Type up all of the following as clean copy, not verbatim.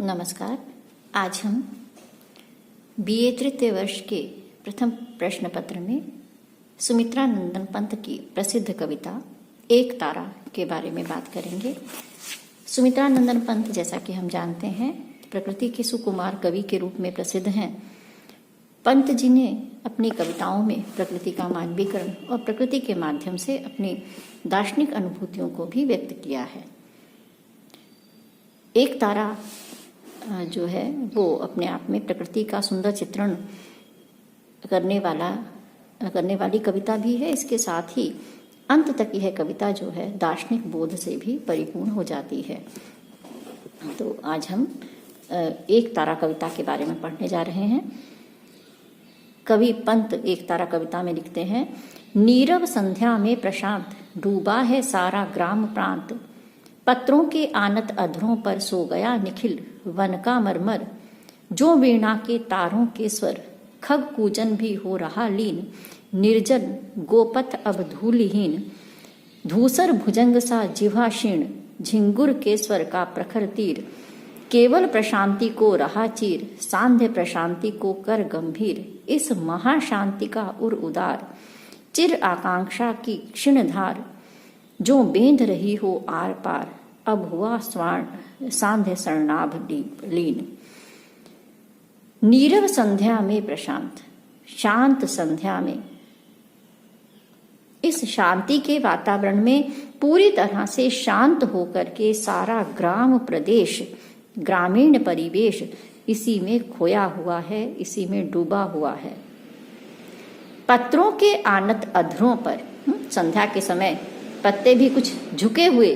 नमस्कार। आज हम बीए तृतीय वर्ष के प्रथम प्रश्न पत्र में सुमित्रा नंदन पंत की प्रसिद्ध कविता एक तारा के बारे में बात करेंगे। सुमित्रा नंदन पंत, जैसा कि हम जानते हैं, प्रकृति के सुकुमार कवि के रूप में प्रसिद्ध हैं। पंत जी ने अपनी कविताओं में प्रकृति का मानवीकरण और प्रकृति के माध्यम से अपनी दार्शनिक अनुभूतियों को भी व्यक्त किया है। एक तारा जो है वो अपने आप में प्रकृति का सुंदर चित्रण करने वाली कविता भी है। इसके साथ ही अंत तक यह कविता जो है दार्शनिक बोध से भी परिपूर्ण हो जाती है। तो आज हम एक तारा कविता के बारे में पढ़ने जा रहे हैं। कवि पंत एक तारा कविता में लिखते हैं, नीरव संध्या में प्रशांत डूबा है सारा ग्राम प्रांत, पत्रों के आनत अधरों पर सो गया निखिल वन का मरमर, जो वीणा के तारों के स्वर खग कूजन भी हो रहा लीन, निर्जन गोपथ अब धूलिहीन, धूसर भुजंग सा जिह्वा क्षीण, झिंगुर के स्वर का प्रखर तीर, केवल प्रशांति को रहा चीर, सांध्य प्रशांति को कर गंभीर, इस महाशांति का उर उदार, चिर आकांक्षा की क्षीण धार, जो बेंध रही हो आर पार, अब हुआ स्वर्ण सांध्य शरणाभ लीन। नीरव संध्या में प्रशांत, शांत संध्या में, इस शांति के वातावरण में पूरी तरह से शांत होकर के सारा ग्राम प्रदेश, ग्रामीण परिवेश इसी में खोया हुआ है, इसी में डूबा हुआ है। पत्रों के आनत अधरों पर, संध्या के समय पत्ते भी कुछ झुके हुए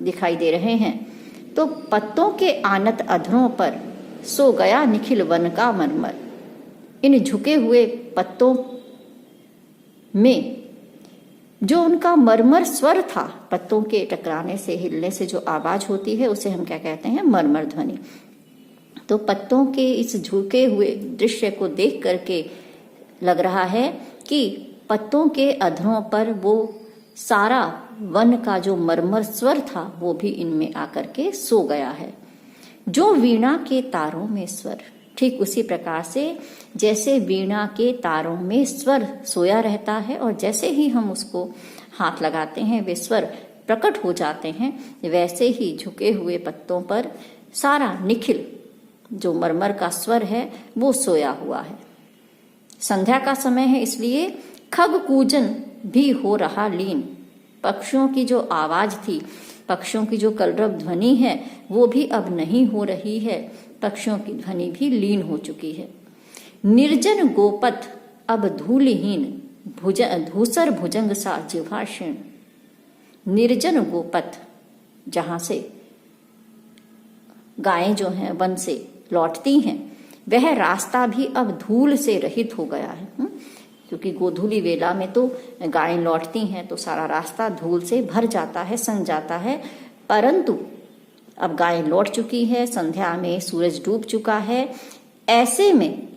दिखाई दे रहे हैं, तो पत्तों के आनत अधरों पर सो गया निखिल वन का मरमर। इन झुके हुए पत्तों में जो उनका मरमर स्वर था, पत्तों के टकराने से, हिलने से जो आवाज होती है उसे हम क्या कहते हैं, मरमर ध्वनि। तो पत्तों के इस झुके हुए दृश्य को देख करके लग रहा है कि पत्तों के अधरों पर वो सारा वन का जो मरमर स्वर था वो भी इनमें आकर के सो गया है। जो वीणा के तारों में स्वर, ठीक उसी प्रकार से जैसे वीणा के तारों में स्वर सोया रहता है और जैसे ही हम उसको हाथ लगाते हैं वे स्वर प्रकट हो जाते हैं, वैसे ही झुके हुए पत्तों पर सारा निखिल जो मरमर का स्वर है वो सोया हुआ है। संध्या का समय है, इसलिए खग कूजन भी हो रहा लीन। पक्षियों की जो आवाज थी, पक्षियों की जो कलरव ध्वनि है वो भी अब नहीं हो रही है, पक्षियों की ध्वनि भी लीन हो चुकी है। निर्जन गोपथ अब धूलिहीन, धूसर भुजंग सा जिह्वा क्षीण। निर्जन गोपथ, जहां से गायें जो हैं वन से लौटती हैं, वह रास्ता भी अब धूल से रहित हो गया है, क्योंकि गोधूली वेला में तो गायें लौटती हैं तो सारा रास्ता धूल से भर जाता है, सन जाता है। परंतु अब गायें लौट चुकी है, संध्या में सूरज डूब चुका है, ऐसे में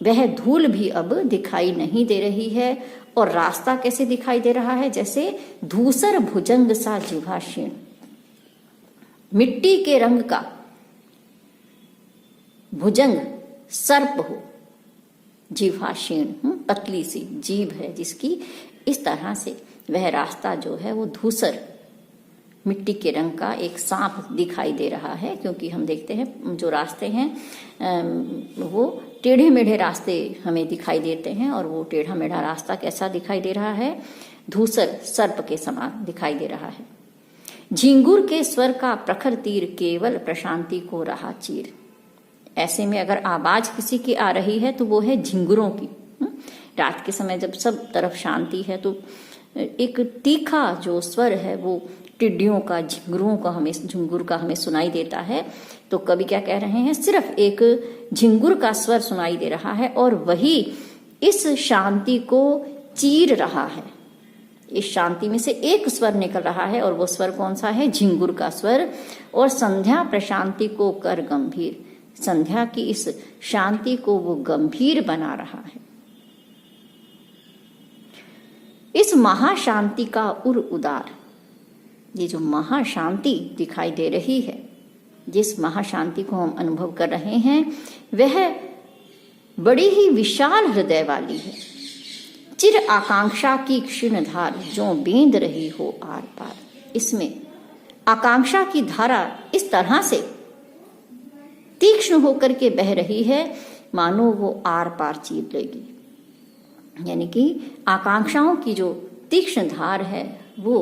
वह धूल भी अब दिखाई नहीं दे रही है। और रास्ता कैसे दिखाई दे रहा है, जैसे धूसर भुजंग सा जिह्वा क्षीण, मिट्टी के रंग का भुजंग सर्प हो, जिह्वा क्षीण, पतली सी जीभ है जिसकी, इस तरह से वह रास्ता जो है वो धूसर मिट्टी के रंग का एक सांप दिखाई दे रहा है। क्योंकि हम देखते हैं जो रास्ते हैं वो टेढ़े मेढ़े रास्ते हमें दिखाई देते हैं, और वो टेढ़ा मेढ़ा रास्ता कैसा दिखाई दे रहा है, धूसर सर्प के समान दिखाई दे रहा है। झिंगुर के स्वर का प्रखर तीर, केवल प्रशांति को रहा चीर। ऐसे में अगर आवाज किसी की आ रही है तो वो है झिंगुरों की। रात के समय जब सब तरफ शांति है तो एक तीखा जो स्वर है वो टिड्डियों का, झिंगुर का हमें सुनाई देता है। तो कवि क्या कह रहे हैं, सिर्फ एक झिंगुर का स्वर सुनाई दे रहा है और वही इस शांति को चीर रहा है। इस शांति में से एक स्वर निकल रहा है और वो स्वर कौन सा है, झिंगुर का स्वर। और संध्या प्रशांति को कर गंभीर, संध्या की इस शांति को वो गंभीर बना रहा है। इस महाशांति का उर उदार, ये जो महाशांति दिखाई दे रही है जिस महाशांति को हम अनुभव कर रहे हैं वह बड़ी ही विशाल हृदय वाली है। चिर आकांक्षा की क्षीण धार जो बींद रही हो आर पार। इसमें आकांक्षा की धारा इस तरह से तीक्ष्ण होकर के बह रही है मानो वो आर पार चीर लेगी। यानी कि आकांक्षाओं की जो तीक्ष्ण धार है वो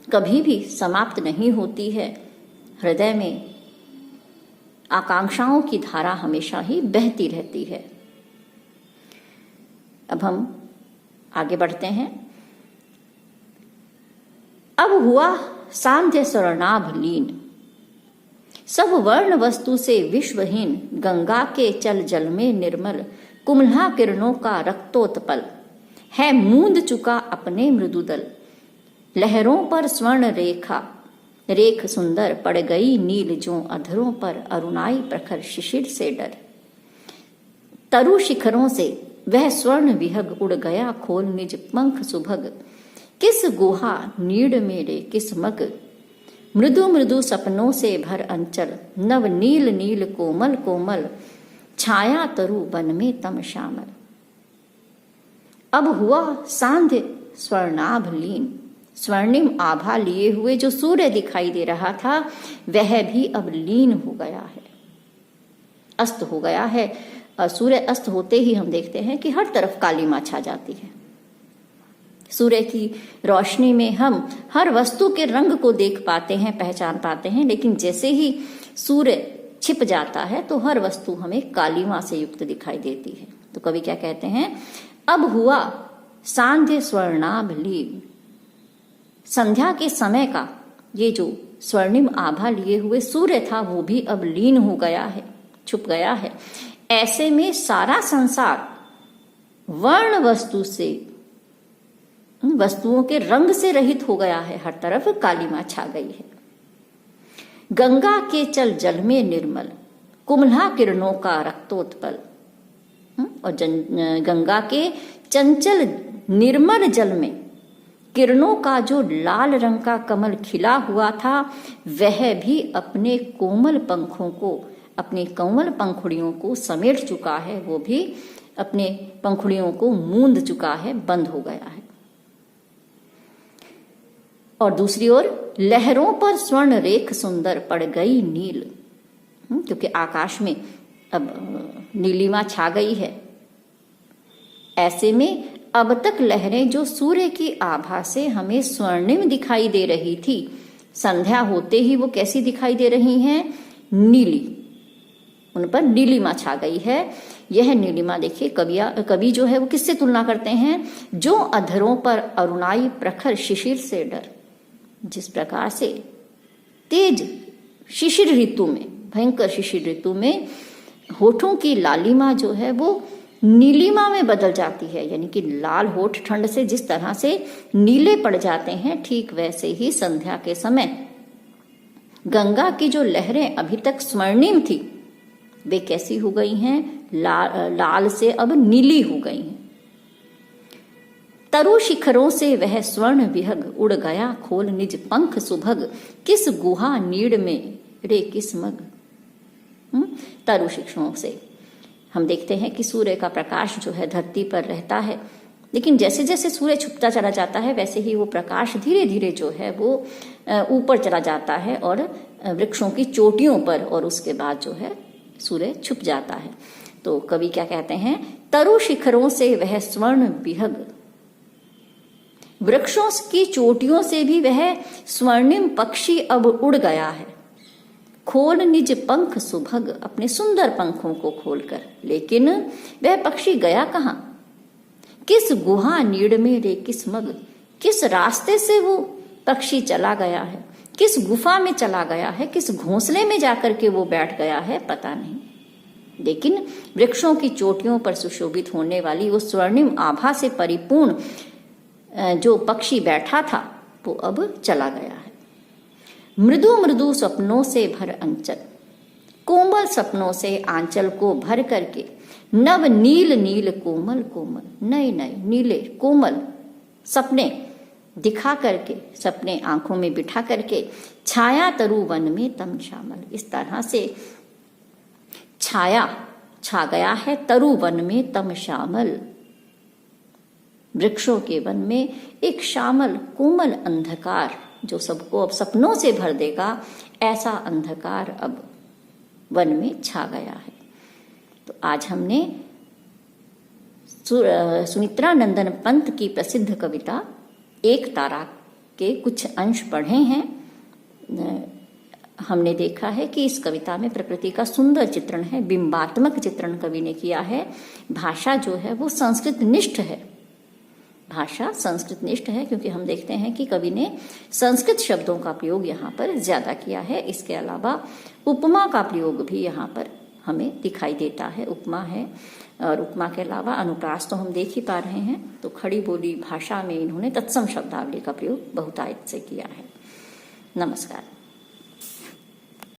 कभी भी समाप्त नहीं होती है। हृदय में आकांक्षाओं की धारा हमेशा ही बहती रहती है। अब हम आगे बढ़ते हैं। अब हुआ सांध्य स्वर्णाभ लीन, सब वर्ण वस्तु से विश्वहीन, गंगा के चल जल में निर्मल, कुम्भला किरणों का रक्तोत्पल, है मूंद चुका अपने मृदुदल, लहरों पर स्वर्ण रेखा रेख सुंदर, पड़ गई नील जो अधरों पर, अरुणाई प्रखर शिशिर से डर। तरु शिखरों से वह स्वर्ण विहग, उड़ गया खोल निज पंख सुभग, किस गुहा नीड़ मेरे किस मग, मृदु मृदु सपनों से भर अंचल, नव नील नील कोमल कोमल, छाया तरु वन में तम श्यामल। अब हुआ सांध्य स्वर्णाभ लीन, स्वर्णिम आभा लिए हुए जो सूर्य दिखाई दे रहा था वह भी अब लीन हो गया है, अस्त हो गया है। सूर्य अस्त होते ही हम देखते हैं कि हर तरफ कालीमा छा जाती है। सूर्य की रोशनी में हम हर वस्तु के रंग को देख पाते हैं, पहचान पाते हैं, लेकिन जैसे ही सूर्य छिप जाता है तो हर वस्तु हमें कालीमा से युक्त दिखाई देती है। तो कवि क्या कहते हैं, अब हुआ सांध्य स्वर्णाभ लीन, संध्या के समय का ये जो स्वर्णिम आभा लिए हुए सूर्य था वो भी अब लीन हो गया है, छुप गया है। ऐसे में सारा संसार वर्ण वस्तु से, वस्तुओं के रंग से रहित हो गया है, हर तरफ कालीमा छा गई है। गंगा के चल जल में निर्मल, कुम्भला किरणों का रक्तोत्पल, और गंगा के चंचल निर्मल जल में किरणों का जो लाल रंग का कमल खिला हुआ था वह भी अपने कोमल पंखों को, अपनी कोमल पंखुड़ियों को समेट चुका है, वो भी अपने पंखुड़ियों को मूंद चुका है, बंद हो गया है। और दूसरी ओर लहरों पर स्वर्ण रेख सुंदर, पड़ गई नील, क्योंकि आकाश में अब नीलिमा छा गई है। ऐसे में अब तक लहरें जो सूर्य की आभा से हमें स्वर्णिम दिखाई दे रही थी, संध्या होते ही वो कैसी दिखाई दे रही हैं, नीली, उन पर नीलिमा छा गई है। यह नीलिमा देखिए कवि जो है वो किससे तुलना करते हैं, जो अधरों पर अरुणाई प्रखर शिशिर से डर। जिस प्रकार से तेज शिशिर ऋतु में, भयंकर शिशिर ऋतु में होठों की लालिमा जो है वो नीलिमा में बदल जाती है, यानी कि लाल होठ ठंड से जिस तरह से नीले पड़ जाते हैं, ठीक वैसे ही संध्या के समय गंगा की जो लहरें अभी तक स्वर्णिम थी वे कैसी हो गई हैं, लाल से अब नीली हो गई हैं। तरु शिखरों से वह स्वर्ण विहग, उड़ गया खोल निज पंख सुभग, किस गुहा नीड़ में रे किस मग। तरु शिखरों से हम देखते हैं कि सूर्य का प्रकाश जो है धरती पर रहता है, लेकिन जैसे जैसे सूर्य छुपता चला जाता है वैसे ही वो प्रकाश धीरे धीरे जो है वो ऊपर चला जाता है और वृक्षों की चोटियों पर, और उसके बाद जो है सूर्य छुप जाता है। तो कवि क्या कहते हैं, तरु शिखरों से वह स्वर्ण विहग, वृक्षों की चोटियों से भी वह स्वर्णिम पक्षी अब उड़ गया है। खोल निज पंख सुभग, अपने सुंदर पंखों को खोलकर, लेकिन वह पक्षी गया कहां, किस गुहा नीड़ में रे किस मग, किस रास्ते से वो पक्षी चला गया है, किस गुफा में चला गया है, किस घोंसले में जाकर के वो बैठ गया है, पता नहीं। लेकिन वृक्षों की चोटियों पर सुशोभित होने वाली वो स्वर्णिम आभा से परिपूर्ण जो पक्षी बैठा था वो अब चला गया है। मृदु मृदु सपनों से भर अंचल, कोमल सपनों से आंचल को भर करके, नव नील नील कोमल कोमल, नए नए नीले कोमल सपने दिखा करके, सपने आंखों में बिठा करके, छाया तरु वन में तम श्यामल। इस तरह से छाया छा गया है तरु वन में तम श्यामल, वृक्षों के वन में एक श्यामल कोमल अंधकार जो सबको अब सपनों से भर देगा, ऐसा अंधकार अब वन में छा गया है। तो आज हमने सुमित्रा नंदन पंत की प्रसिद्ध कविता एक तारा के कुछ अंश पढ़े हैं। हमने देखा है कि इस कविता में प्रकृति का सुंदर चित्रण है, बिंबात्मक चित्रण कवि ने किया है। भाषा जो है वो संस्कृत निष्ठ है, भाषा संस्कृत निष्ठ है, क्योंकि हम देखते हैं कि कवि ने संस्कृत शब्दों का प्रयोग यहाँ पर ज्यादा किया है। इसके अलावा उपमा का प्रयोग भी यहाँ पर हमें दिखाई देता है, उपमा है। और उपमा के अलावा अनुप्रास तो हम देख ही पा रहे हैं। तो खड़ी बोली भाषा में इन्होंने तत्सम शब्दावली का प्रयोग बहुतायत से किया है। नमस्कार।